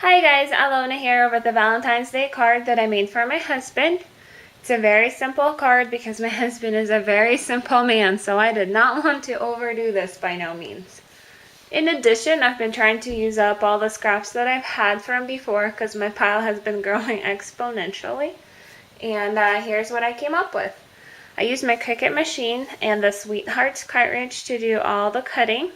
Hi guys, Alona here with the Valentine's Day card that I made for my husband. It's a very simple card because my husband is a very simple man, so I did not want to overdo this by no means. In addition, I've been trying to use up all the scraps that I've had from before because my pile has been growing exponentially. And here's what I came up with. I used my Cricut machine and the Sweethearts cartridge to do all the cutting.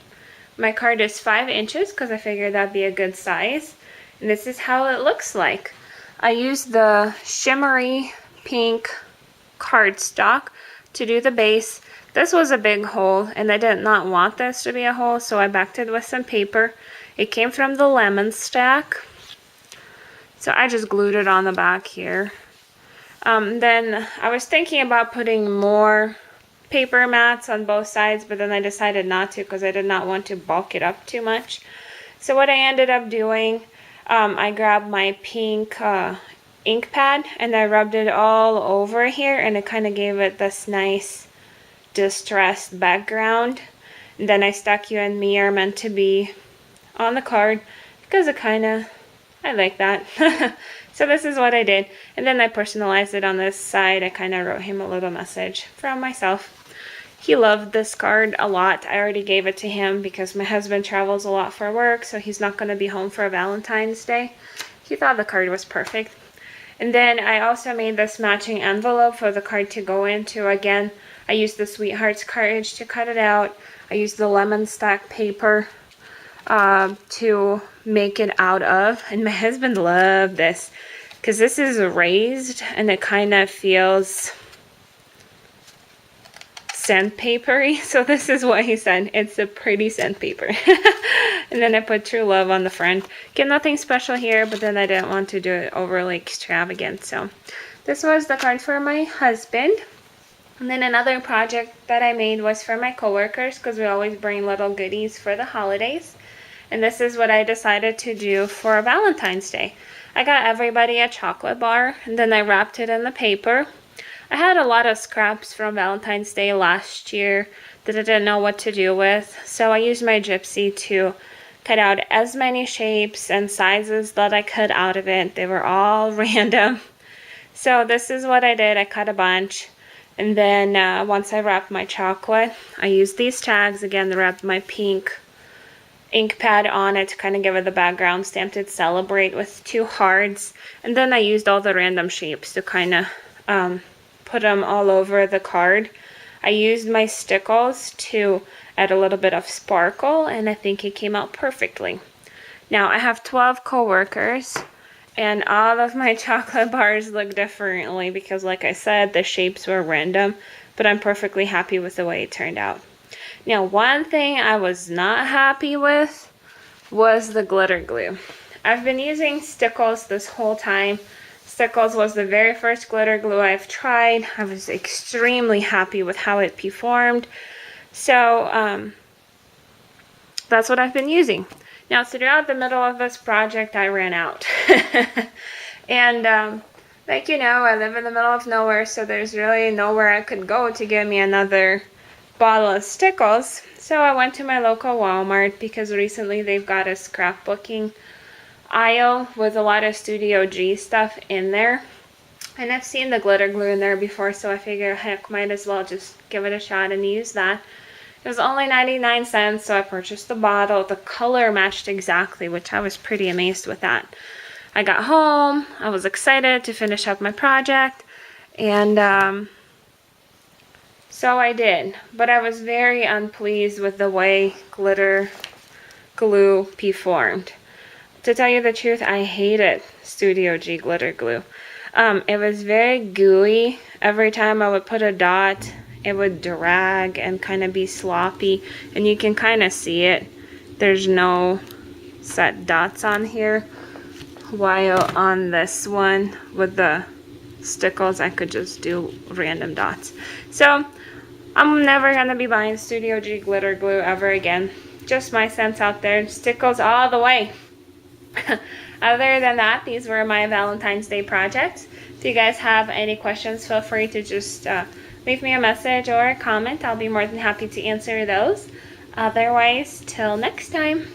My card is 5 inches because I figured that'd be a good size. And this is how it looks like. I used the shimmery pink cardstock to do the base. This was a big hole and I did not want this to be a hole, so I backed it with some paper. It came from the lemon stack, so I just glued it on the back here. Then I was thinking about putting more paper mats on both sides, but then I decided not to because I did not want to bulk it up too much. So what I ended up doing, I grabbed my pink ink pad and I rubbed it all over here, and it kind of gave it this nice distressed background. And then I stuck "You and Me Are Meant to Be" on the card because I like that. So this is what I did. And then I personalized it on this side. I kind of wrote him a little message from myself. He loved this card a lot. I already gave it to him because my husband travels a lot for work, so he's not going to be home for Valentine's Day. He thought the card was perfect. And then I also made this matching envelope for the card to go into. Again, I used the Sweethearts cartridge to cut it out. I used the lemon stack paper to make it out of. And my husband loved this because this is raised and it kind of feels sandpapery. So this is what he said. It's a pretty sandpaper. And then I put "True Love" on the front. Again, nothing special here, but then I didn't want to do it overly extravagant. So this was the card for my husband. And then another project that I made was for my coworkers because we always bring little goodies for the holidays. And this is what I decided to do for Valentine's Day. I got everybody a chocolate bar and then I wrapped it in the paper. I had a lot of scraps from Valentine's Day last year that I didn't know what to do with, so I used my gypsy to cut out as many shapes and sizes that I could out of it. They were all random. So this is what I did. I cut a bunch, and then once I wrapped my chocolate, I used these tags again to wrap my pink ink pad on it to kind of give it the background, stamped it "Celebrate" with 2 hearts, and then I used all the random shapes to kind of put them all over the card. I used my stickles to add a little bit of sparkle, and I think it came out perfectly. Now I have 12 co-workers, and all of my chocolate bars look differently because, like I said, the shapes were random, but I'm perfectly happy with the way it turned out. Now, one thing I was not happy with was the glitter glue. I've been using Stickles this whole time. Stickles was the very first glitter glue I've tried. I was extremely happy with how it performed. So that's what I've been using. Now, throughout the middle of this project, I ran out. And like you know, I live in the middle of nowhere, so there's really nowhere I could go to get me another bottle of Stickles. So I went to my local Walmart because recently they've got a scrapbooking aisle with a lot of Studio G stuff in there, and I've seen the glitter glue in there before, so I figured, heck, might as well just give it a shot and use that. It was only 99 cents, so I purchased the bottle. The color matched exactly, which I was pretty amazed with that. I got home, I was excited to finish up my project, and so I did, but I was very unpleased with the way glitter glue performed. To tell you the truth, I hated Studio G glitter glue. It was very gooey. Every time I would put a dot, it would drag and kind of be sloppy. And you can kind of see it. There's no set dots on here. While on this one, with the Stickles, I could just do random dots. So, I'm never going to be buying Studio G glitter glue ever again. Just my sense out there. Stickles all the way. Other than that, these were my Valentine's Day projects. If you guys have any questions, feel free to just leave me a message or a comment. I'll be more than happy to answer those. Otherwise, till next time.